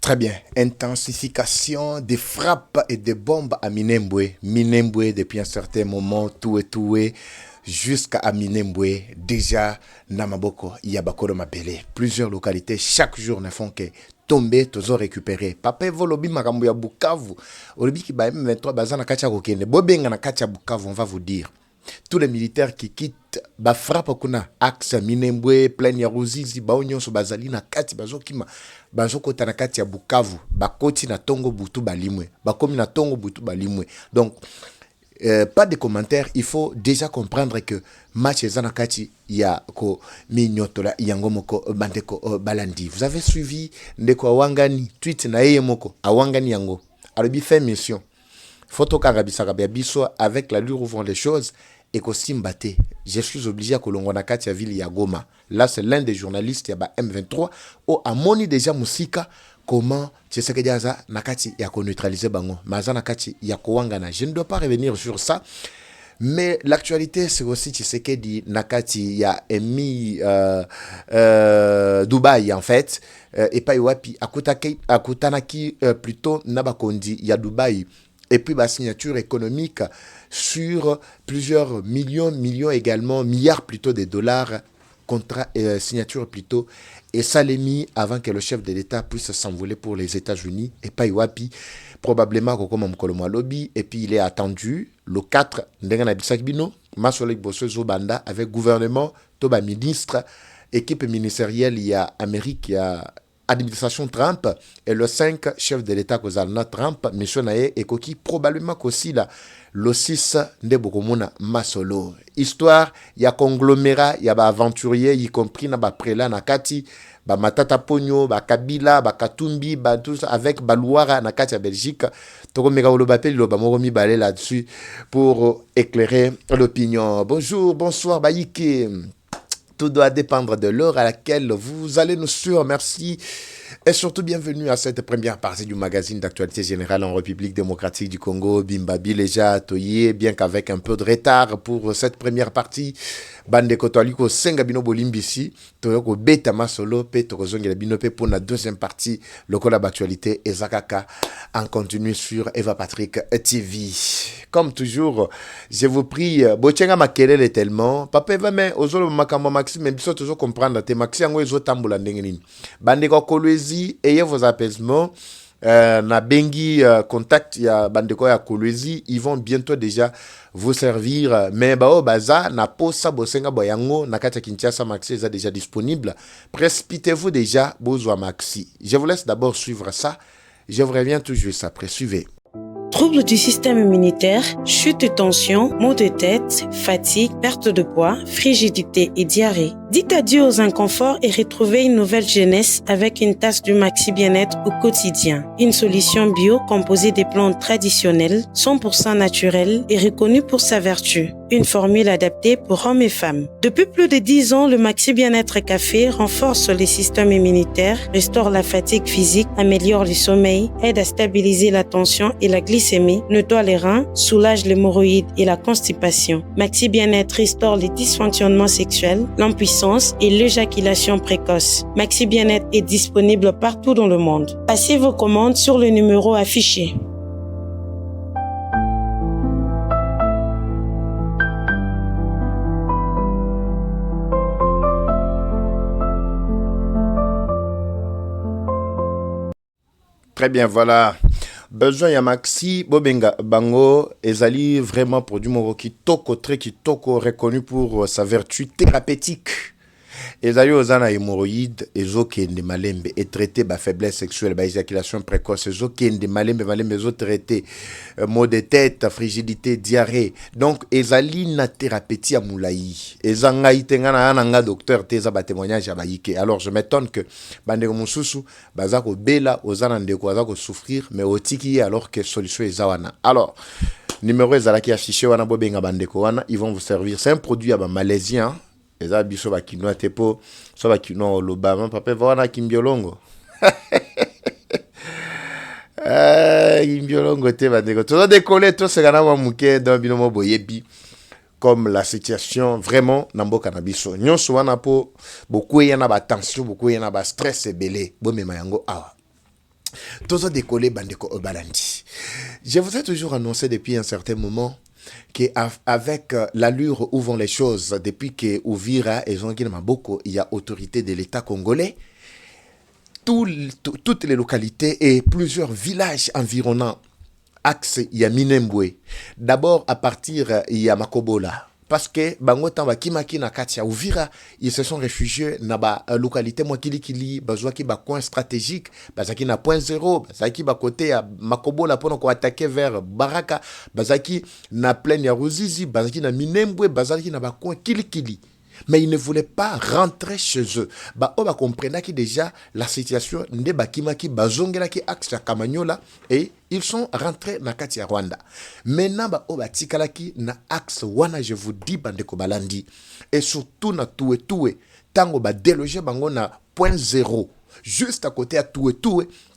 Très bien. Intensification des frappes et des bombes à Minembwe. Minembwe, depuis un certain moment, tout est jusqu'à Minembwe. Déjà, Namaboko, Yabakoro Mabele. Plusieurs localités, chaque jour, ne font que tomber, toujours récupérer. Papa Volobi Makambo ya Bukavu. Olobi ki ba M23 bazana kacha kokende. Bobenga na kacha Bukavu, on va vous dire. Tous les militaires qui quittent ba frappe kuna axe Minembwe plein ya Ruzizi baonyo so bazali na kati bazokima bazokota na kati ya Bukavu bakoti na tongo butu balimwe bakomi na tongo butu balimwe. Donc pas de commentaires, il faut déjà comprendre que match zanakati ya ko minyotola yangomoko bandeko balandi. Vous avez suivi ndeko awangani tweet na yeye moko awangani yango alobi fait mission photo karabisa biso avec la lure ouvrant les choses et Kosimbate. Je suis obligé à kolongona kati ya ville ya Goma. Là c'est l'un des journalistes ya ba M23 au amoni déjà musika comment Tshisekedi aza nakati ya ko neutraliser bango maza nakati ya kowangana. Je ne dois pas revenir sur ça, mais l'actualité c'est aussi Tshisekedi nakati ya emi Dubaï en fait et pas wapi akutanaki plutôt nabakondi ya Dubaï. Et puis, la signature économique sur plusieurs millions également, milliards plutôt de dollars, contrat signature plutôt. Et ça l'est mis avant que le chef de l'État puisse s'envoler pour les États-Unis. Et pas Iwapi, probablement comme Mkolomwa Lobby. Et puis, il est attendu le 4, Ndengana Bissakbino, Masolek Bosso Zobanda, avec gouvernement, Toba ministre, équipe ministérielle, il y a Amérique, il y a administration Trump et le 5 chef de l'État Kozalna Trump mission nae et koki probablement qu'aussi là le 6 ndebokomona masolo histoire ya conglomérat ya ba aventurier y compris na ba prela na kati ba matata ponyo ba kabila ba katumbi ba tous avec balouara na kati ya Belgique toko meka lo bapeli lo ba moromi balé là-dessus pour éclairer l'opinion. Bonjour, bonsoir Bayike. Tout doit dépendre de l'heure à laquelle vous allez nous suivre. Merci et surtout bienvenue à cette première partie du magazine d'actualité générale en République démocratique du Congo. Bimbabi Leja Toye, bien qu'avec un peu de retard pour cette première partie. Bande Kotoaliko Sengabino Bolimbisi, Toyoko Beta Masolo, Pe Tokozongela Binope pour la deuxième partie, le collab actualité et Zakaka en continu sur Eva Patrick TV. Comme toujours, je vous prie, Bochenga Makelele tellement, Papa Eva mais Ozolo Makamo Maxime, mais biso toujours comprendre, te Maxime Ango Ezo Tamboula Ndengenin. Bande Kolwezi, ayez vos apaisements. Na bengi contact ya bandeko ya Kolwezi, ils vont bientôt déjà vous servir, mais bao baza na posa bosenga boyango na kati Kinshasa Maxi est déjà disponible. Précipitez-vous déjà bozwa Maxi. Je vous laisse d'abord suivre ça. Je vous reviens tout juste après. Suivez. Troubles du système immunitaire, chute de tension, maux de tête, fatigue, perte de poids, frigidité et diarrhée. Dites adieu aux inconforts et retrouvez une nouvelle jeunesse avec une tasse du Maxi Bien-être au quotidien. Une solution bio composée des plantes traditionnelles, 100% naturelles et reconnue pour sa vertu. Une formule adaptée pour hommes et femmes. Depuis plus de 10 ans, le Maxi Bien-être Café renforce les systèmes immunitaires, restaure la fatigue physique, améliore le sommeil, aide à stabiliser la tension et la glycémie, nettoie les reins, soulage l'hémorroïde et la constipation. Maxi Bien-être restaure les dysfonctionnements sexuels, l'impuissance et l'éjaculation précoce. Maxi Bien-être est disponible partout dans le monde. Passez vos commandes sur le numéro affiché. Très bien, voilà. Besoin ya Maxi Bobenga Bango ezali vraiment produit moko kitoko très kitoko reconnu pour sa vertu thérapeutique. Ezali ozana hémorroïde ezokende malembe et traité ba faiblesse sexuelle ba éjaculation précoce ezokende malembe ezo traité maux de tête, frigidité, diarrhée. Donc ezali na thérapeutie ya moulayi. Ezanga itenga na nga docteur teza ba témoignage ya bayike. Alors je m'étonne que bande mususu baza ko bela ozana ndeko baza ko souffrir mais otiki alors que solution ezawana. Alors numéro ezalaki affiché wana bobenga bandeko wana, ils vont vous servir. C'est un produit ya ba malaisien. Eza biso ba kinoa tepo so ba kinoa lobama papa wana kimbiolongo kimbiolongo te bandeko to décoller to se kana wa muke dans binomo boyebi comme la situation vraiment namboka na biso nyonso wana po beaucoup yana ba tension beaucoup yana ba stress ebele bo mema yango awa Tozo décollé bandeko obalandi. Je vous ai toujours annoncé depuis un certain moment qu'avec l'allure où vont les choses, depuis que Uvira et Jean-Guy Maboko, il y a autorité de l'État congolais, toutes les localités et plusieurs villages environnants, axe, il y a Minembwe. D'abord, à partir, il y a Makobola. Parce que bango tamba kimaki na katia Uvira, ils se sont réfugiés na ba localité mwakili kili bazwaki ba coin stratégique, bazaki na point zéro, bazaki ba côté ya Makobola pour ko attaquer vers Baraka, bazaki na plaine ya Ruzizi, bazaki na Minembwe, bazaki na ba coin kili. Mais ils ne voulaient pas rentrer chez eux. Bah, on va comprendre que déjà la situation n'est pas qui bazongela qui axe à Kamanyola et ils sont rentrés na Katia Rwanda. Maintenant, bah, on va tikalaki na axe wana, je vous dis, bandeko balandi. Et surtout na toué. Tango ba déloger bango na point zéro. Juste à côté à toué.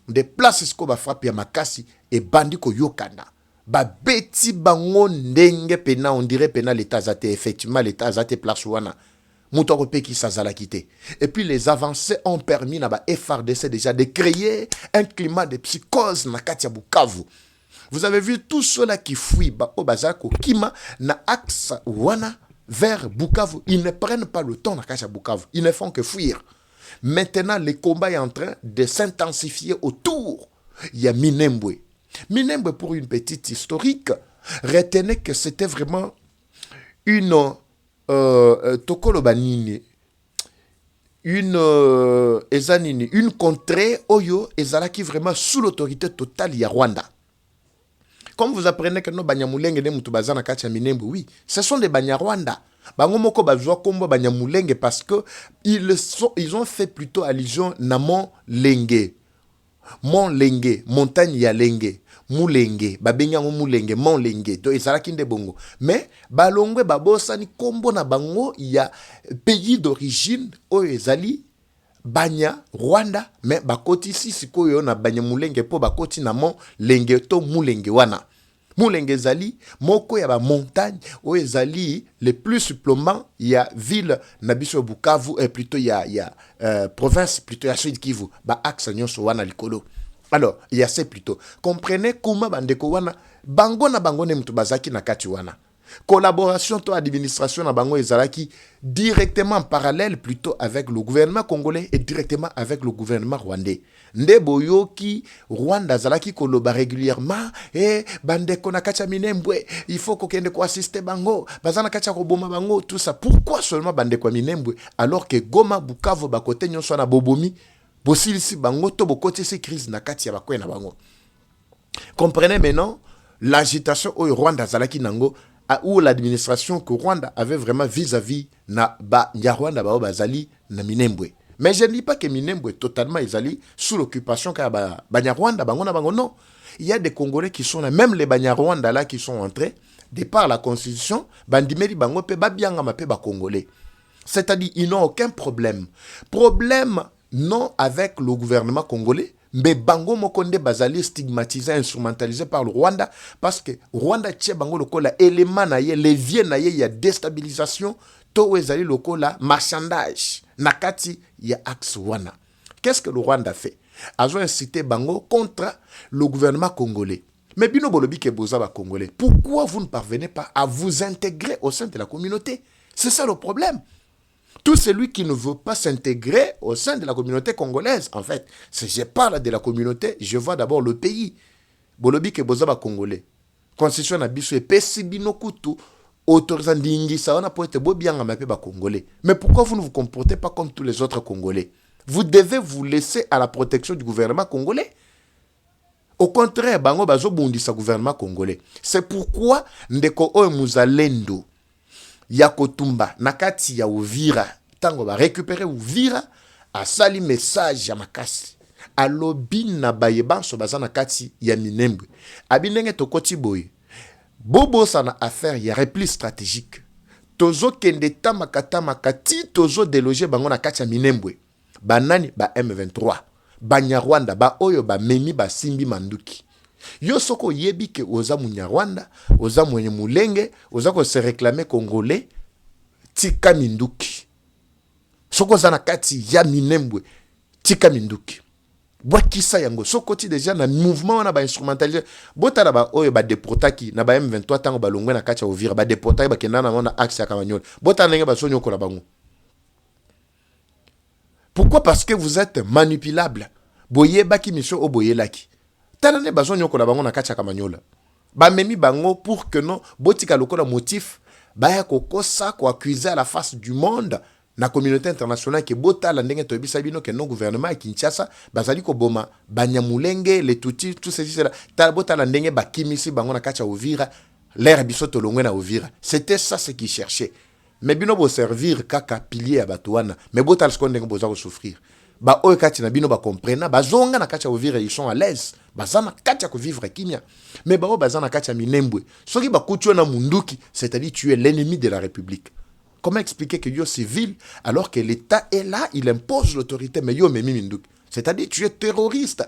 Des places qu'on va frapper à Makasi et bandiko yokana. Ba beti bango ndenge pena, on dirait pena l'état zate, effectivement l'état zate place wana. Moutorope qui s'azala quitté. Et puis les avancées ont permis na ba FRDC déjà de créer un climat de psychose na Katia Bukavu. Vous avez vu tous ceux-là qui fuient ba Obazako Kima na axe wana vers Bukavu. Ils ne prennent pas le temps na Katia Bukavu. Ils ne font que fuir. Maintenant, le combat est en train de s'intensifier autour. Il y a Minembwe. Minembwe, pour une petite historique, retenez que c'était vraiment une Tokolobanini, une contrée Oyo ezalaki vraiment sous l'autorité totale ya Rwanda. Comme vous apprenez que nos Banyamulenge ne mutubazana kacha Minembwe, oui, ce sont des Banyarwanda. Bango moko bazwa kombo Banyamulenge parce que ils ont fait plutôt allusion na Mont Lenge. Mont Lenge, montagne ya Lenge. Mulenge, babenyango Mulenge, Mont Lenge, to ezalaki nde bongo. Mais balongwe babosani kombo na bango ya pays d'origine oyo ezali Banya Rwanda, mais bakoti sikoyo na Banyamulenge po bakoti na Mont Lenge to Mulenge wana. Mulenge ezali moko ya ba montagne oyo ezali le plus supplément ya ville na biso Bukavu et plutôt ya province plutôt ya Sud Kivu, ba axe nyonso wana likolo. Alors, il y a ça plutôt. Comprenez comment bandeko wana bango na bango ne mutubazaki na kati wana. Collaboration to administration na bango ezalaki directement en parallèle plutôt avec le gouvernement congolais et directement avec le gouvernement rwandais. Nde boyoki Rwanda zalaki koloba régulièrement et bandeko na kati Minembwe, il faut kokende ko assister bango, bazana kati ko boma bango tout ça. Pourquoi seulement bandeko Minembwe alors que Goma Bukavu ba côté nyonso na bobomi bosilisi bango to bokote ces crises na kati ya bakwena bango. Comprenez maintenant l'agitation au Rwanda zalaki nango où l'administration que Rwanda avait vraiment vis-à-vis na ba Rwanda ba bazali na Minembwe. Mais je ne dis pas que Minembwe totalement izali sous l'occupation ka ba Rwanda bango na bango, non. Il y a des Congolais qui sont là, même les Rwanda là qui sont entrés de par la constitution, bandimeri bango pe ba bianga ma pe ba Congolais. C'est-à-dire ils n'ont aucun problème. Problème non avec le gouvernement congolais, mais bango mokonde bazali stigmatisé, instrumentalisé par le Rwanda, parce que Rwanda tche bango lokola élément na ye, levier na ye, y a déstabilisation, to ezali lokola marchandage, nakati ya axe wana. Qu'est-ce que le Rwanda fait? Azo incité bango contre le gouvernement congolais. Mais bino bolobi ke boza ba congolais. Pourquoi vous ne parvenez pas à vous intégrer au sein de la communauté? C'est ça le problème. Tout celui qui ne veut pas s'intégrer au sein de la communauté congolaise, en fait, si je parle de la communauté, je vois d'abord le pays. Bolobi ke bozaba congolais. Constitution na biso e pesi bino kutu autorisant d'ingisa on a pour être beau bien à ba congolais. Mais pourquoi vous ne vous comportez pas comme tous les autres congolais? Vous devez vous laisser à la protection du gouvernement congolais. Au contraire, bango bazo bundisa gouvernement congolais. C'est pourquoi ndeko oyo muzalendo Yakotumba, nakati ya Uvira, tango ba récupérer Uvira, a sali message ya makasi. Alobi na bayeban so bazana kati ya Minembwe. Abinenge tokoti boye. Bobo sana affaire ya repli stratégique. Tozo kende tamakata makati tozo déloger bango na kati ya Minembwe. Banani ba M23. Banyarwanda ba oyo ba memi ba simbi manduki. Yo soko yebi ke oza Munyarwanda, oza mwenye mulenge, oza ko se réclamer congolais, tika minduki. Soko zana kati ya Minembwe, tika minduki. bwakisa yango sokoti déjà na mouvement na ba instrumentaliser bota na ba oyo ba deportaki na ba M23 tango ba longwe na kacha Uvira ba deportaki ba kenda na mona axe ya Kamanyola bota ndenge ba sonyo ko na bango. Pourquoi? Parce que vous êtes manipulable. Boye baki mission o boye laki tanane ba sonyo ko na bango na kacha Kamanyola ba memi bango pour que non botika lokola motif ba ya kokosa ko accuser à la face du monde na communauté internationale que bota la ndenge to bisabino que non gouvernement à Kinshasa bazali ko boma banyamulenge les tuti tout ceci cela ta bota la ndenge ba kimisi bango na kacha Uvira l'air bisoto longwe na Uvira. C'était ça ce qu'ils cherchaient. Mais bino bo servir kaka pilier à batouana mais bota le seconde boza ko souffrir ba oyo kati na bino ba comprena bazonga na kacha Uvira ils sont à l'aise bazana kacha ko vivre kimia mais ba o bazana kacha minembwe soki ba kutyo na munduki c'est-à-dire tu es l'ennemi de la République. Comment expliquer que yo civil alors que l'État est là, il impose l'autorité, mais yo memi minduk. C'est-à-dire tu es terroriste.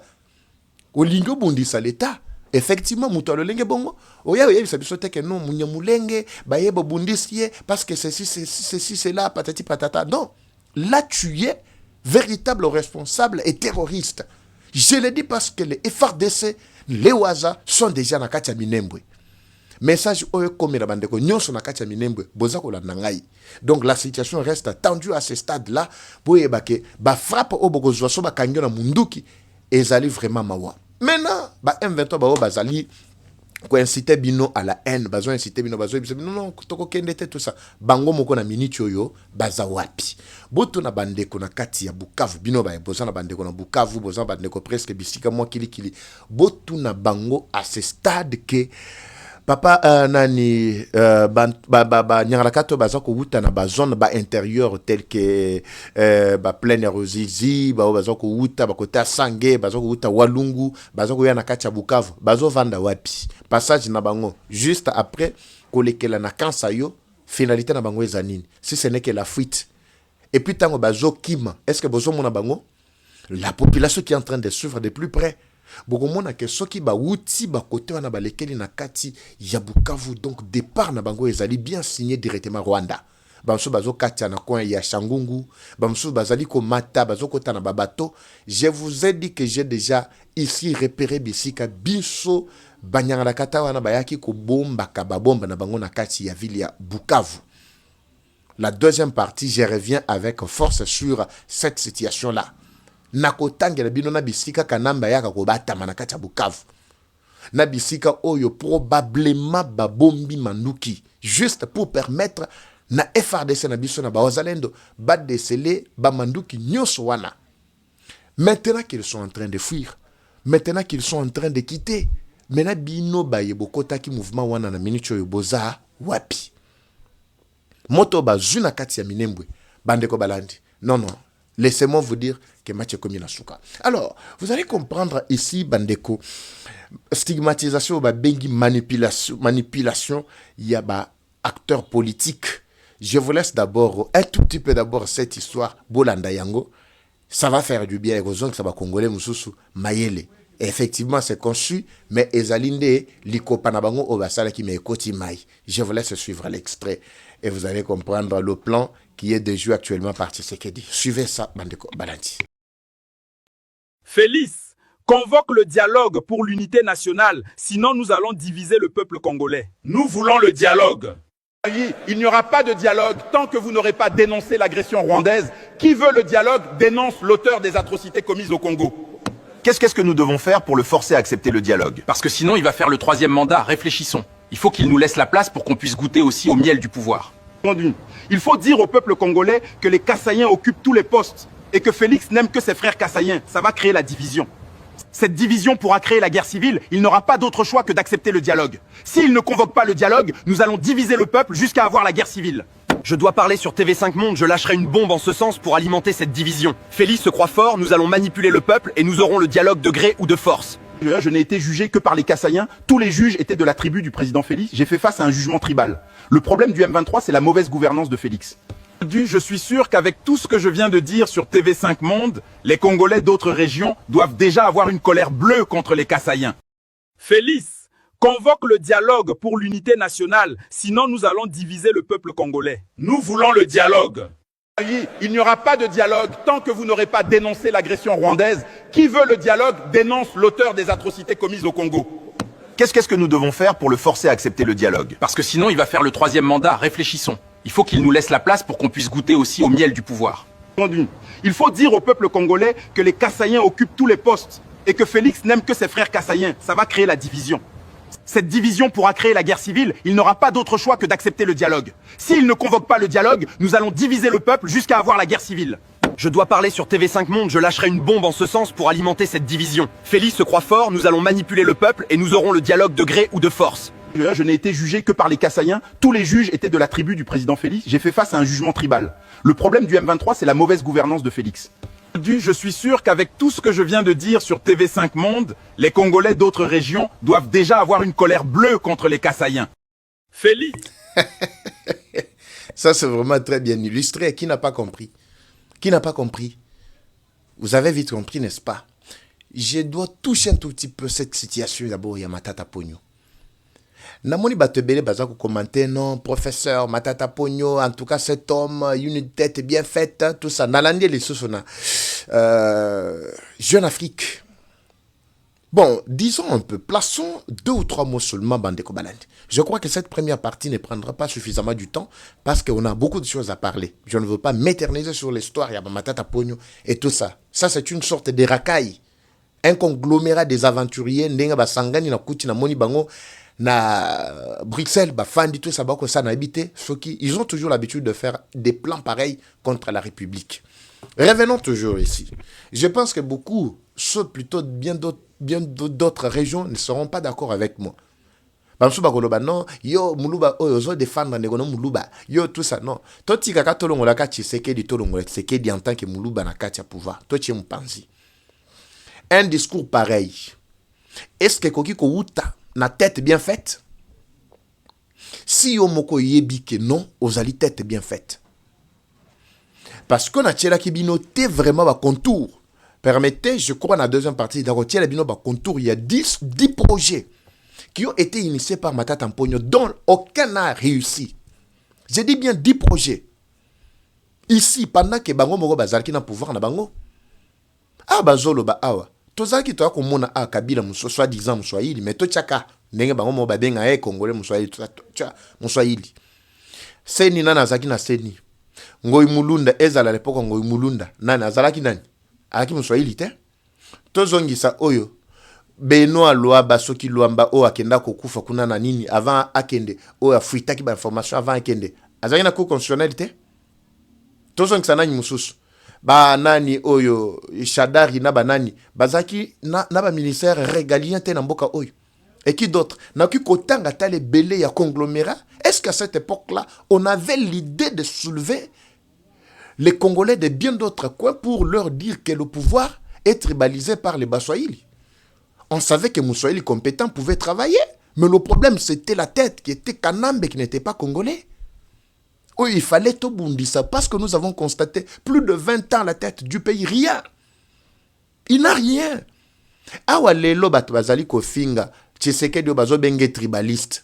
Au lingo bondisa l'État. Effectivement, muto le linge bongo. Oya ça biso te que non munyamulenge, ba yebo bondisier parce que ceci c'est là patati patata. Non. Là tu es véritable responsable et terroriste. Je le dis parce que les FRDC, les Ouaza sont déjà na katia minembwe. Message oyo komera bandeko nyonso na kati ya minembwe boza ko landa ngai. Donc la situation reste tendue à ce stade là pour ebake ba frappe au bokozwa so ba kangyo na munduki ezali vraiment mawa. Maintenant ba M23 ba bazali ko inciter bino à la haine, bazo inciter bino bazo non toko kendete tout ça. Bango moko na miniti oyo baza wapi. Boto na bandeko na kati ya Bukavu bino ba boza na bandeko na Bukavu boza bandeko presque bisika mwa kili. Boto na bango à ce stade que papa nani nyarakato bazako wuta na ba zone ba intérieur tel que ba pleine Ruzizi bazako wuta ba kota Sange bazako wuta Walungu bazako ya na kacha Bukavu bazo vanda wapi passage na bango juste après kolekela na kansa yo finalité na bango ezanini si ce n'est que la fuite et puis tango bazo kima est-ce que bozo mona bango la population qui est en train de suivre de plus près. Bokomona ke soki ba wuti ba kote wana balekeli na kati ya Bukavu donc départ na bango ezali bien signé directement Rwanda. Bamso bazo katia na coin ya Shangungu, bamso bazali ko mata bazo kota na babato. Je vous ai dit que j'ai déjà ici repéré bisika biso banyanga la kata wana bayaki ko bomba ka babomba na bango na kati ya ville ya Bukavu. La deuxième partie, je reviens avec force sur cette situation-là. Nakotangela bino na bisika kanamba yaka ko batama na kati ya Bukavu. Na bisika oyo probablement babombi manduki juste pour permettre na FRDC na biso na bazalendo ba déceler ba manduki nyoso wana. Maintenant qu'ils sont en train de fuir, maintenant qu'ils sont en train de quitter, mena bino ba yebokota ki mouvement wana na minute oyo boza wapi. Moto bazuna kati ya minembwe bandeko balandi. Non. Laissez-moi vous dire que Mathieu Komina Souka. Alors, vous allez comprendre ici, Bandeko, stigmatisation, bengi manipulation, il y a acteur politique. Je vous laisse d'abord, un tout petit peu d'abord, cette histoire, Bolanda Yango. Ça va faire du bien, et ça va congolais, Moussoussou, Mayele. Et effectivement, c'est conçu, mais Ezalinde, Liko Panabango, Obasala qui me koti mai. Je vous laisse suivre l'extrait et vous allez comprendre le plan qui est de jeu actuellement par Tshisekedi. Suivez ça, Bandeko Balanti. Félix, convoque le dialogue pour l'unité nationale, sinon nous allons diviser le peuple congolais. Nous voulons le dialogue. Il n'y aura pas de dialogue tant que vous n'aurez pas dénoncé l'agression rwandaise. Qui veut le dialogue dénonce l'auteur des atrocités commises au Congo. Qu'est-ce que nous devons faire pour le forcer à accepter le dialogue? Parce que sinon il va faire le 3e mandat, réfléchissons. Il faut qu'il nous laisse la place pour qu'on puisse goûter aussi au miel du pouvoir. Il faut dire au peuple congolais que les Kassaïens occupent tous les postes et que Félix n'aime que ses frères Kassaïens. Ça va créer la division. Cette division pourra créer la guerre civile. Il n'aura pas d'autre choix que d'accepter le dialogue. S'il ne convoque pas le dialogue, nous allons diviser le peuple jusqu'à avoir la guerre civile. Je dois parler sur TV5 Monde, je lâcherai une bombe en ce sens pour alimenter cette division. Félix se croit fort, nous allons manipuler le peuple et nous aurons le dialogue de gré ou de force. Je n'ai été jugé que par les Kassaïens. Tous les juges étaient de la tribu du président Félix. J'ai fait face à un jugement tribal. Le problème du M23, c'est la mauvaise gouvernance de Félix. Je suis sûr qu'avec tout ce que je viens de dire sur TV5 Monde, les Congolais d'autres régions doivent déjà avoir une colère bleue contre les Kassaïens. Félix, convoque le dialogue pour l'unité nationale, sinon nous allons diviser le peuple congolais. Nous voulons le dialogue. Il n'y aura pas de dialogue tant que vous n'aurez pas dénoncé l'agression rwandaise. Qui veut le dialogue dénonce l'auteur des atrocités commises au Congo. Qu'est-ce que nous devons faire pour le forcer à accepter le dialogue? Parce que sinon, il va faire le 3e mandat. Réfléchissons. Il faut qu'il nous laisse la place pour qu'on puisse goûter aussi au miel du pouvoir. Il faut dire au peuple congolais que les Kassaïens occupent tous les postes et que Félix n'aime que ses frères Kassaïens. Ça va créer la division. Cette division pourra créer la guerre civile. Il n'aura pas d'autre choix que d'accepter le dialogue. S'il ne convoque pas le dialogue, nous allons diviser le peuple jusqu'à avoir la guerre civile. Je dois parler sur TV5 Monde, je lâcherai une bombe en ce sens pour alimenter cette division. Félix se croit fort, nous allons manipuler le peuple et nous aurons le dialogue de gré ou de force. Je n'ai été jugé que par les Kassaïens. Tous les juges étaient de la tribu du président Félix. J'ai fait face à un jugement tribal. Le problème du M23, c'est la mauvaise gouvernance de Félix. Je suis sûr qu'avec tout ce que je viens de dire sur TV5 Monde, les Congolais d'autres régions doivent déjà avoir une colère bleue contre les Kassaïens. Félix. Ça, c'est vraiment très bien illustré. Qui n'a pas compris? Qui n'a pas compris? Vous avez vite compris, n'est-ce pas? Je dois toucher un tout petit peu cette situation d'abord. Il y a Matata Pogno. Namoni Batebele Bazako commenter, non, professeur Matata Pogno, en tout cas cet homme, une tête bien faite, tout ça. Nalandi les sous-sona. Jeune Afrique. Bon, disons un peu, plaçons 2 ou 3 mots seulement, Bandeko Balandi. Je crois que cette première partie ne prendra pas suffisamment du temps parce qu'on a beaucoup de choses à parler. Je ne veux pas m'éterniser sur l'histoire, il y a Matata Pogno et tout ça. Ça, c'est une sorte de racaille. Un conglomérat des aventuriers, Nenga Basangani, na Kuti, na Moni Bango, na Bruxelles, Bafandi, tout ça, ça n'a habité. Ils ont toujours l'habitude de faire des plans pareils contre la République. Revenons toujours ici. Je pense que beaucoup, ceux plutôt bien d'autres régions, ne seront pas d'accord avec moi. Non, yo muluba ozo défendre negono muluba yo tout ça non. Toi tu kaka tolongo la kati Tshisekedi tolongo Tshisekedi en tant que muluba na kati ya pouvoir. Toi tu mpanzi. Un discours pareil. Est-ce que koki ko uta na tête bien faite? Si yo moko yebi que non, ozali tête bien faite. Parce qu'on a tchela ki binoté vraiment ba contour. Permettez, je crois dans la deuxième partie d'Aro tchela bino ba contour, il y a 10 projets qui ont été initiés par Matata Pogno, dont aucun n'a réussi. Je dis bien 10 projets. Ici, pendant que Bango Moro Bazar qui n'a pouvoir na Bango. Ah, Bazolo ba awa. Toza ki toa komona a Kabila soi-disant Mswahili, mais to tchaka. Nenge Bango Moro Babenga Congolais Mswahili. Mswahili. Seni nana zaki na seni. Ngoi Mulunda, ezala à l'époque Ngoi Mulunda. Nana zalaki nani? Aki Mswahili te? Tozongisa oyo. Benoît Loa Basoki Luamba o akenda kokufa kuna na nini avant akende o afuita ki ba information avant akende azali na cour constitutionnalité tozong sanani mususu ba nani oyo Shadari na banani bazaki na ba ministère régalien te na mboka oyo et qui d'autre na ki kotanga tale belé ya conglomérat. Est-ce qu'à cette époque-là on avait l'idée de soulever les Congolais de bien d'autres coins pour leur dire que le pouvoir est tribalisé par les Baswahili? On savait que Moussouaïli compétent pouvait travailler. Mais le problème, c'était la tête qui était Kanambe, qui n'était pas congolais. Oui, il fallait tout bundissa parce que nous avons constaté plus de 20 ans à la tête du pays, rien. Il n'a rien. Awa lelo bato bazali kofinga, Tshisekedi bazo benge tribaliste.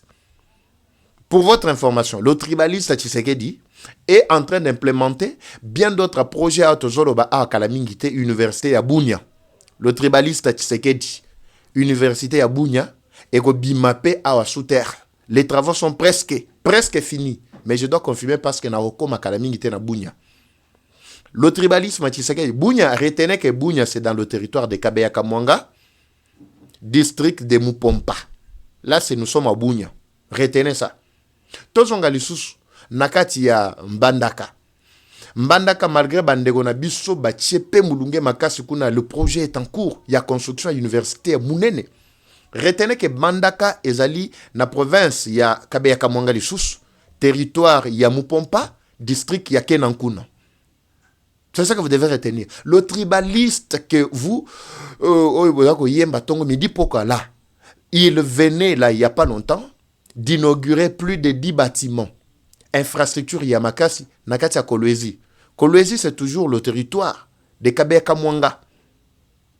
Pour votre information, le tribaliste Tshisekedi est en train d'implémenter bien d'autres projets à Tozoloba à Kalamingite, Université à Bunia. Le tribaliste Tshisekedi. Université à Bunia et que Bimapé à sous terre. Les travaux sont presque finis. Mais je dois confirmer parce que Naoko Makalami était à Bunia. Le tribalisme, Bunia, retenez que Bunia c'est dans le territoire de Kabeya Kamwanga, district de Mupompa. Là, nous sommes à Bunia. Retenez ça. Tozonga lisusu, nakati ya Mbandaka. Mbandaka malgré bandego na biso bachepe mulunge makasi kuna le projet est en cours. Il y a construction à l'université à Munene. Retenez que Mbandaka ezali na province ya Kabeya Kamwanga lisusu, territoire ya Mupompa, district ya Kenankuna. C'est ça que vous devez retenir. Le tribaliste que vous me dit pourquoi là, il venait là il y a pas longtemps d'inaugurer plus de 10 bâtiments. Infrastructure Yamakasi, Nakati à Kolwezi. Kolwezi, c'est toujours le territoire de Kabeya Kamwanga.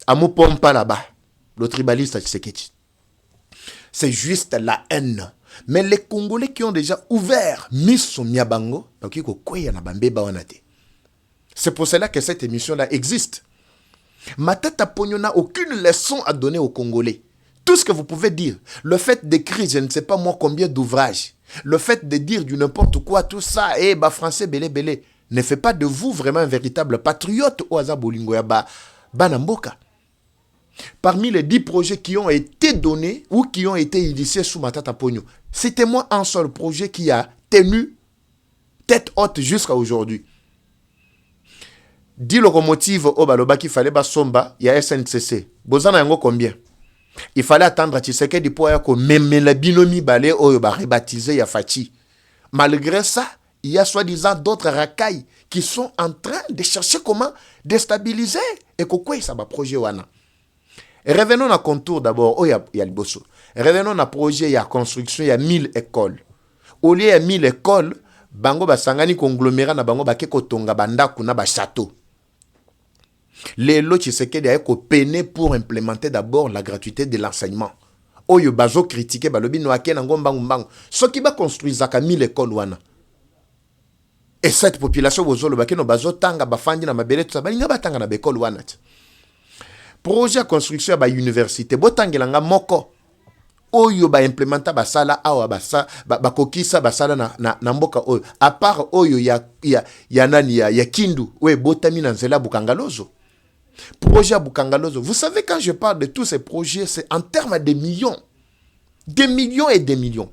À Mupompa là-bas, le tribaliste Tshisekedi. C'est juste la haine. Mais les Congolais qui ont déjà ouvert Misso Miabango, C'est pour cela que cette émission-là existe. Matata Ponyo n'a aucune leçon à donner aux Congolais. Tout ce que vous pouvez dire, le fait d'écrire, je ne sais pas moi combien d'ouvrages, le fait de dire du n'importe quoi, tout ça, français belé belé, ne fait pas de vous vraiment un véritable patriote au Azabolingoya Banamboka. Parmi les 10 projets qui ont été donnés ou qui ont été initiés sous Matata Ponyo, citez-moi un seul projet qui a tenu tête haute jusqu'à aujourd'hui. 10 locomotives au Baloba qu'il fallait Basomba, il y a SNCC. Bozana yango combien? Il fallait attendre Tshisekedi pour que même la binomi balé ou rebaptisé Yafati. Malgré ça, il y a soi-disant d'autres racailles qui sont en train de chercher comment déstabiliser et quoi ça va projet wana. Revenons à contour d'abord, il y a le bosso. Revenons à projet, il y a construction, il y a 1000 écoles. Au lieu de 1000 écoles, bango basangani conglomérat na bango bakeko tonga bandaku na ba château. Les lots Tshisekedi a peiné pour implémenter d'abord la gratuité de l'enseignement. Oyo bazo critiquer balobi no akena ngombangu mbangu. So ki ba construire zaka 1000 écoles wana. Et cette population bozolo bakeno bazo tanga bafandi na mabele tout ça balinga batanga na bekole wana. Projet construction ba université botangelanga moko. Oyo ba implémenta basala awa basa bakokisa basala na mboka oyo. À part oyo ya nani ya Kindu we botami na nzela Bukangalozo. Projet à Bukangalozo. Vous savez, quand je parle de tous ces projets, c'est en termes de millions. Des millions et des millions.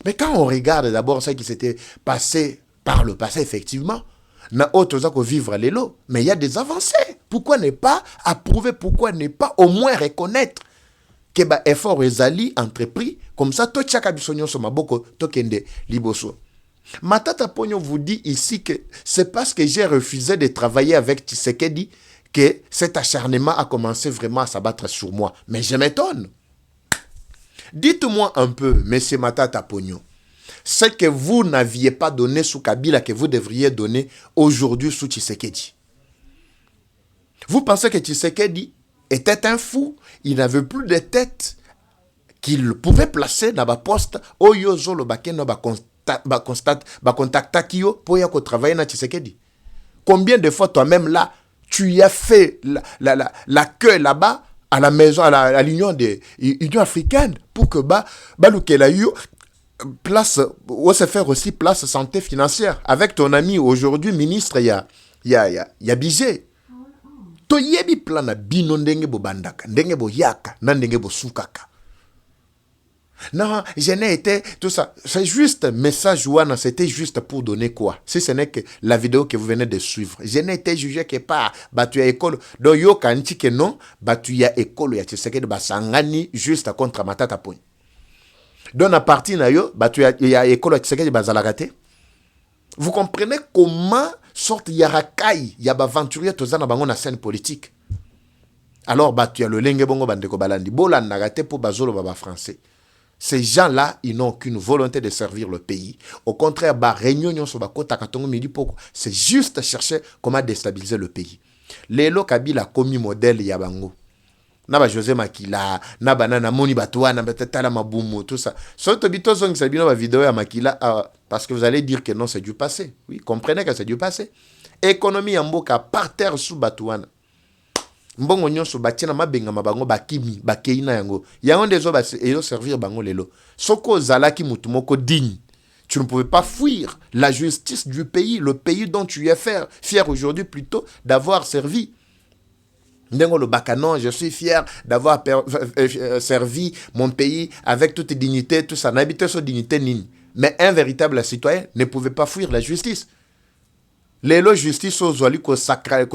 Mais quand on regarde d'abord ce qui s'était passé par le passé, effectivement, na autres que vivre les lots, mais il y a des avancées. Pourquoi ne pas approuver, pourquoi ne pas au moins reconnaître que ba effort ezali entrepris, comme ça, tout chaka bisonyo so maboko tokende liboso. Matata Ponyo vous dit ici que c'est parce que j'ai refusé de travailler avec Tshisekedi que cet acharnement a commencé vraiment à s'abattre sur moi. Mais je m'étonne. Dites-moi un peu, monsieur Matata Ponyo, ce que vous n'aviez pas donné sous Kabila que vous devriez donner aujourd'hui sous Tshisekedi. Vous pensez que Tshisekedi était un fou, il n'avait plus de tête qu'il pouvait placer dans la poste au yozo le bakeno contacta kio pour y travailler na Tshisekedi. Combien de fois toi-même là tu y as fait la queue là-bas à la maison à l'Union africaine pour que place ou se faire aussi place santé financière avec ton ami aujourd'hui ministre il y a Bizet. To yebi plan na bino ndenge bo bandaka ndenge bo yaka na ndenge bo sukaka. Non, je n'ai été tout ça. C'est juste message ouana, c'était juste pour donner quoi? Si ce n'est que la vidéo que vous venez de suivre. Je n'ai été jugé que pas batu ya école. Donc yo kanti que non, batu ya école ya Tshisekedi basangani juste contre Matata Ponyo. Donc à partir na yo batu ya école ya Tshisekedi bazalagate. Vous comprenez comment sorte yarakai ya baventurier tozana bango na scène politique. Alors batu ya le lenge bongo bandeko balandi bola nagate pour bazolo baba français. Ces gens-là, ils n'ont aucune volonté de servir le pays. Au contraire, c'est juste chercher comment déstabiliser le pays. Lelo Kabila commis modèle Yabango. Naba José Makila, naba nana moni batwa, naba tala mabumu, tout ça. Surtout bito zong sabino ba vidéo ya Makila parce que vous allez dire que non, c'est du passé. Oui, comprenez que c'est du passé. Économie Yamboka par terre sous Batouana. Mbongo nyonso batina mabenga mabango bakimi bakeina yango yango ndezo ezo servir bango lelo soko zalaki mutu moko digne. Tu ne pouvais pas fuir la justice du pays, le pays dont tu es fier aujourd'hui plutôt d'avoir servi. Ndengo le bakanon, je suis fier d'avoir servi mon pays avec toute dignité, tout ça n'habite sur dignité nini. Mais un véritable citoyen ne pouvait pas fuir la justice. Lelo justice ozwali ko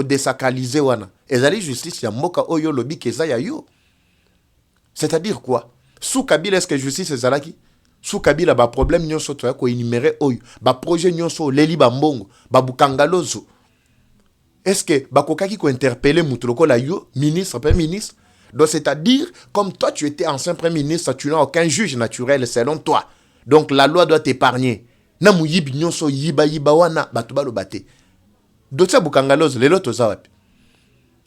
désacraliser wana. Ezali justice ya moka oyo lobi keza ya yo. C'est-à-dire quoi? Sous Kabila est-ce que justice ezalaki? Sous Kabila ba problème nyonso to ya ko énumérer oyo, ba projet nyonso leli ba mbongo, ba Bukangalozo. Est-ce que ba kokaki ko interpeller mutu lokola yo, ministre, premier ministre? Donc c'est-à-dire comme toi tu étais ancien premier ministre, tu n'as aucun juge naturel selon toi. Donc la loi doit t'épargner. Na muyibi nyonso yiba wana batuba lo bate. Dotsa Bukangalozo lelo toza wapi?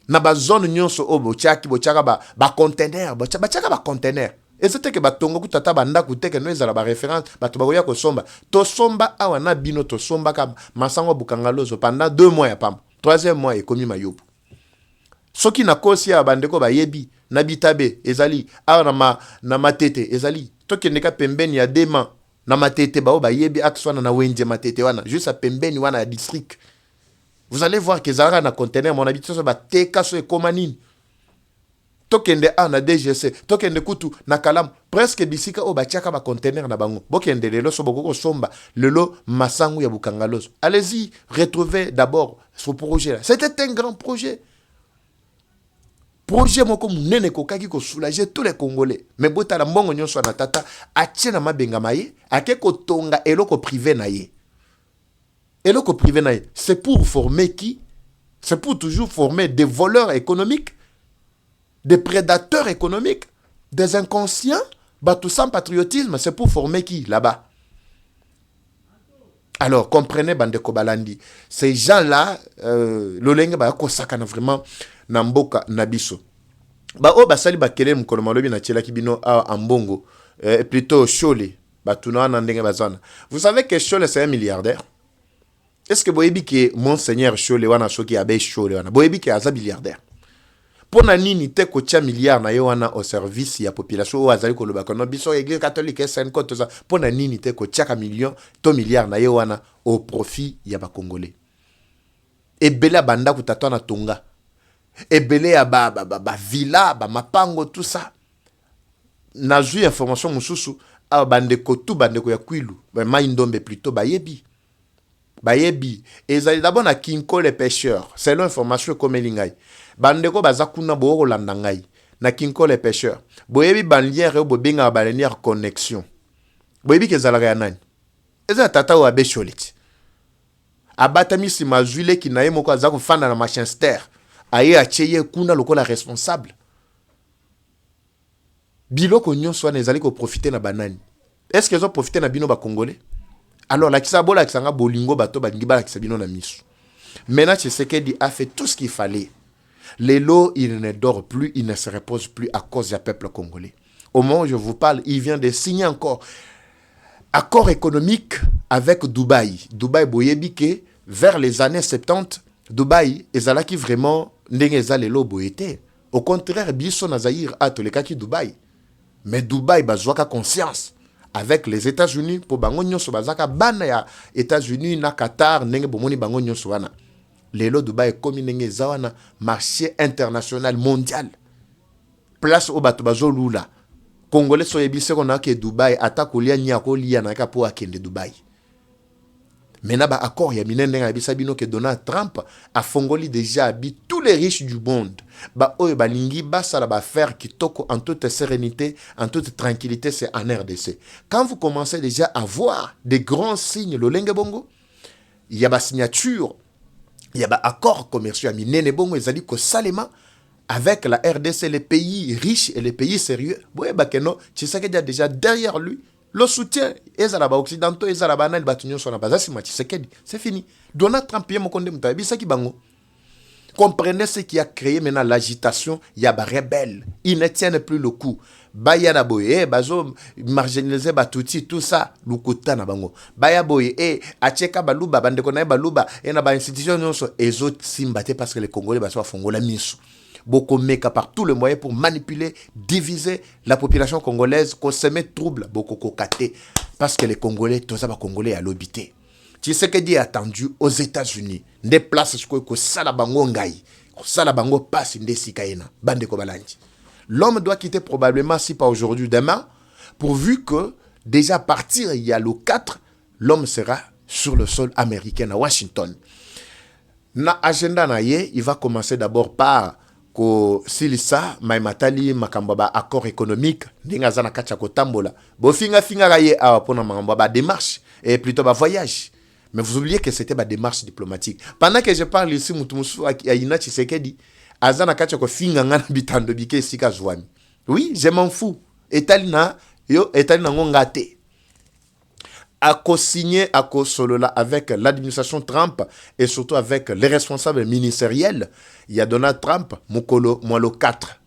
Na ba zone nyonso obo chaki bochaka ba container, bochaka ba container. Et c'était que batongo kutata banda kuteke no ezala ba référence bato bakoya ko somba to somba awa na bino to somba ka masango bukangalozo pendant 2 mois ya pamba 3e mois ekomi mayobu soki na kosi ya bandeko bayebi na bitabe ezali awa na matete ezali tokende ka pembeni ya dema na matete bao bayebi akswana na wenje matete wana juste à pembeni wana ya district. Vous allez voir que Zara na conteneur mon habitude so ba teka so ekomanini tokende na DGC tokende kutu na kalam presque bisika o batiaka ba conteneur na bango bokende lelo so boko somba lelo masangu ya bukangaloso. Allez-y retrouver d'abord ce projet là. C'était un grand projet moko munene kokaki ko soulager tous les Congolais mais botala mbongo nyonso na tata atie na mabenga maye ake kotonga eloko privé na ye. Eloko privé na ye c'est pour former qui? C'est pour toujours former des voleurs économiques, des prédateurs économiques, des inconscients, tout sans patriotisme. C'est pour former qui là-bas? Alors, comprenez, Bandeko Balandi, ces gens-là, l'olenge ba kosakana vraiment namboka nabiso. Basali bakele mkono malobi na tchela kibino a ambongo, plutôt Chole, tuna na ndenge bazana. Vous savez que Chole c'est un milliardaire? Est-ce que boyebi que Monseigneur Chole wana soki abe Chole wana boyebi que aza milliardaire? Pona nini te ko tia milliard na yo wana au service ya population o azali ko loba kono biso église catholique sen ko toza pona nini te ko tia ka million to milliard na yo wana au profit ya ba congolais. Ebele banda kutato na tonga. Ebele ya ba villa ba mapango tout ça. Na ju information mususu a bandeko tu bandeko ya kwilu ba maindombe plutôt bayebi. Bayebi ezali d'abord na kinko les pêcheurs selon information comme lingai bandeko bazakuna bo landa ngai na kinko les pêcheurs boyebi banlière bo benga balenière connexion boyebi ke zalaka ya nani eza tata wa besholiti abatami si mazwile ki na ye moko azako fanda na Manchester aye acheye kuna lokola responsable biloko nyonso na ezali ko profiter na banani. Est-ce qu'ils ont profité na bino ba congolais? Alors, la Kisabola Kisanga Bolingo Bato Balingiba la Kisabino na misu. Maintenant, Tshisekedi a fait tout ce qu'il fallait. Les lots, il ne dort plus, il ne se repose plus à cause du peuple congolais. Au moment où je vous parle, il vient de signer encore accord économique avec Dubaï. Dubaï Boyebike, vers les années 70, Dubaï, ezalaki vraiment ndengeza les lots boyete. Au contraire, biso na Zaïre a tolekaki Dubaï. Mais Dubaï bazwaka conscience avec les États-Unis pour bango nyonso bazaka bana ya États-Unis na Qatar ndenge bomoni bango nyonso wana. Lelo Dubaï komi ndenge zawana marché international mondial. Place au bato bazo lula. Congolais so yebise kona ke Dubaï atakolia nyako lia na ka po akende Dubaï. Mena ba accord ya minene nga bisa bino ke Donald Trump a fongoli déjà habit tous les riches du monde. Ba oyo balingi basala ba faire kitoko en toute sérénité, en toute tranquillité, c'est en RDC. Quand vous commencez déjà à voir des grands signes lolenge bongo, il y a ba signature, il y a ba accord commercial minene bongo ezali ko salema avec la RDC, les pays riches et les pays sérieux. Boye ba keno, Tshisekedi a déjà derrière lui le soutien, ezalaba occidentaux, ezalaba nani batunyo sona bazasi ma Tshisekedi. C'est fini. Donald Trump yemo konde mutabi saki bango. Comprenez ce qui a créé maintenant l'agitation, il y a des rebelles. Ils ne tiennent plus le coup. Baya na boye, bazo marginaliser batuti tout ça, lukuta na bango. Baya boye, acheka baluba, bandeko na baluba, na ba institution nyonso ezo simbate parce que les Congolais baso fongola miso. Beaucoup meka par tous les moyens pour manipuler, diviser la population congolaise, consommer trouble, beaucoup kokate parce que les Congolais, tous les Congolais à l'obité. Tshisekedi est attendu aux États-Unis. Des places que salabango ngai, salabango passe inde sikaena, bande ko balanji. L'homme doit quitter probablement, si pas aujourd'hui, demain, pourvu que déjà à partir il y a le 4, l'homme sera sur le sol américain à Washington. Na agenda na ye, il va commencer d'abord par ko silisa maimatali makambaba accord économique ndinga zana kacha ko tambola bo finga raye a pona makambaba démarche et plutôt ba voyage. Mais vous oubliez que c'était ma démarche diplomatique. Pendant que je parle ici, Moutoumousou Aïna Tshisekedi, Azana Kachako Finga Ngana Bitando Bike Sika Zouami. Oui, je m'en fous. Etalina Ngongate. A co-signé, a co-solola avec l'administration Trump et surtout avec les responsables ministériels. Il y a Donald Trump, Mukolo, Moilo 4.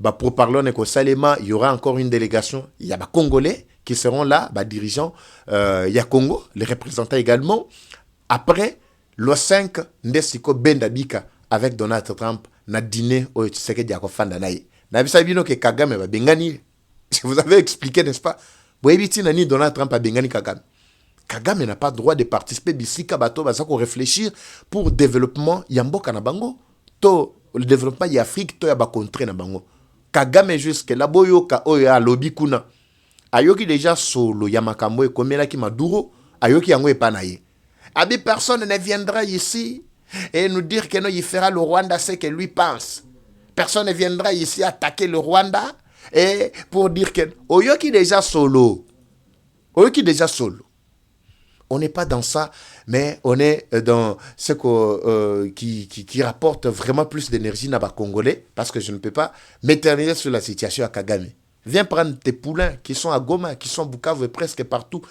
bah, pour parler de Salema, il y aura encore une délégation. Il y a des Congolais qui seront là, bah, dirigeants. Il y a Congo, les représentants également. Après, le 5, Ndesiko Bendabika avec Donald Trump, na dîner au Tshisekedi Akofandanaï. Na bisabino ke Kagame ba bengani. Je vous avais expliqué, n'est-ce pas? Boyebiti nani Donald Trump a bengani Kagame. Kagame n'a pas droit de participer bisika bato ba sako réfléchir pour développement yamboka na bango. To le développement y Afrique to ya ba contre na bango. Kagame jusque la boyoka oya lobby kuna. Ayoki déjà solo ya makambo ekomela ki Maduro, ayoki yango epanaye. Abi personne ne viendra ici et nous dire que non, il fera le Rwanda ce que lui pense. Personne ne viendra ici attaquer le Rwanda et pour dire que oyoki déjà solo. Oyoki déjà solo. On n'est pas dans ça, mais on est dans ce qui rapporte vraiment plus d'énergie dans les Congolais, parce que je ne peux pas m'éterniser sur la situation à Kagame. Viens prendre tes poulains qui sont à Goma, qui sont à Bukavu et presque partout.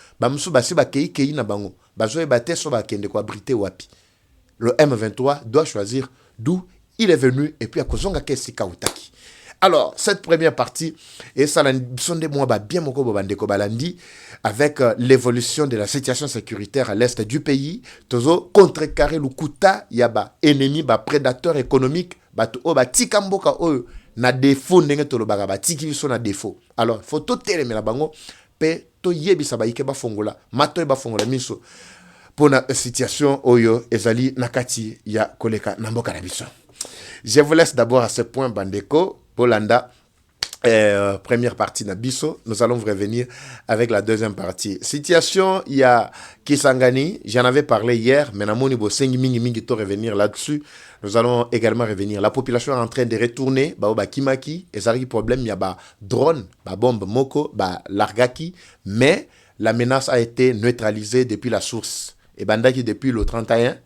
Le M23 doit choisir d'où il est venu et puis à Kozonga Kesika Utaki. Alors, cette première partie, et ça sont des mois bien balandi avec l'évolution de la situation sécuritaire à l'est du pays, tozo contrecarrer le kuta yaba ennemi ba prédateur économique ba to ba tikamboka o na défaut ndenge to lobaga ba tiki so na défaut. Alors, faut to teleme la bango pe to yebisa ba ike ba fongola, mato ba fongola miso pour la situation oyo ezali nakati ya koleka na mboka na biso. Je vous laisse d'abord à ce point Bandeko Bolanda, première partie Nabiso. Nous allons revenir avec la deuxième partie. Situation, il y a Kisangani, j'en avais parlé hier, mais Namoni Bosengi Mingi to revenir là-dessus. Nous allons également revenir. La population est en train de retourner, ba Kimaki, et ça a problème, il y a ba drone, ba bombe Moko, ba Largaki, mais la menace a été neutralisée depuis la source. Et Bandaki depuis le 31,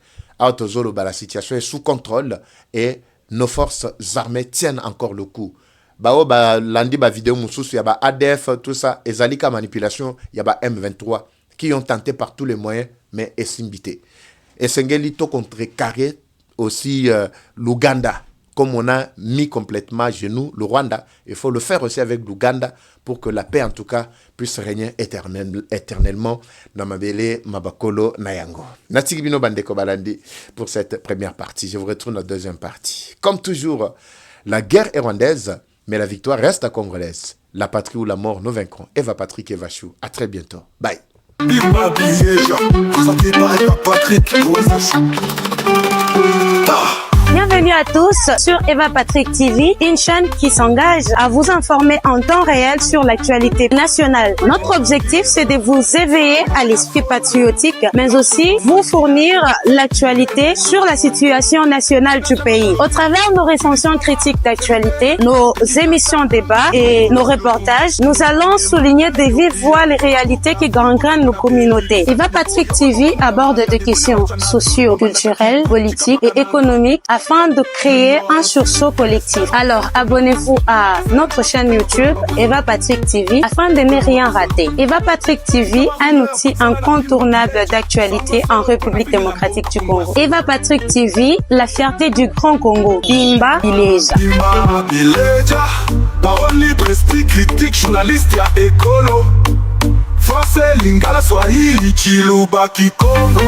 Autozolo, la situation est sous contrôle et nos forces armées tiennent encore le coup. Landi vidéo mususu, y a ADF, tout ça, et Zalika manipulation, y a M23 qui ont tenté par tous les moyens, mais essimbité. Et Sengelito contrecarré aussi l'Ouganda. Comme on a mis complètement à genoux le Rwanda, il faut le faire aussi avec l'Ouganda pour que la paix, en tout cas, puisse régner éternellement dans Mabele, Mabakolo, Nayango. Natigibino Bandeko Balandi pour cette première partie. Je vous retrouve dans la deuxième partie. Comme toujours, la guerre est rwandaise, mais la victoire reste congolaise. La patrie ou la mort, nous vaincrons. Eva Patrick et Vachou. À très bientôt. Bye. Bienvenue à tous sur Eva Patrick TV, une chaîne qui s'engage à vous informer en temps réel sur l'actualité nationale. Notre objectif, c'est de vous éveiller à l'esprit patriotique, mais aussi vous fournir l'actualité sur la situation nationale du pays. Au travers de nos recensions critiques d'actualité, nos émissions débats et nos reportages, nous allons souligner de vive voix les réalités qui gangrènent nos communautés. Eva Patrick TV aborde des questions socio-culturelles, politiques et économiques afin de créer un sursaut collectif. Alors, abonnez-vous à notre chaîne YouTube Eva Patrick TV afin de ne rien rater. Eva Patrick TV, un outil incontournable d'actualité en République démocratique du Congo. Eva Patrick TV, la fierté du Grand Congo. Bimba Bileja. Bimba Bileja, parole libre, esprit critique, journaliste ya écolo. Français, Lingala, Swahili, Chiluba, Kikongo.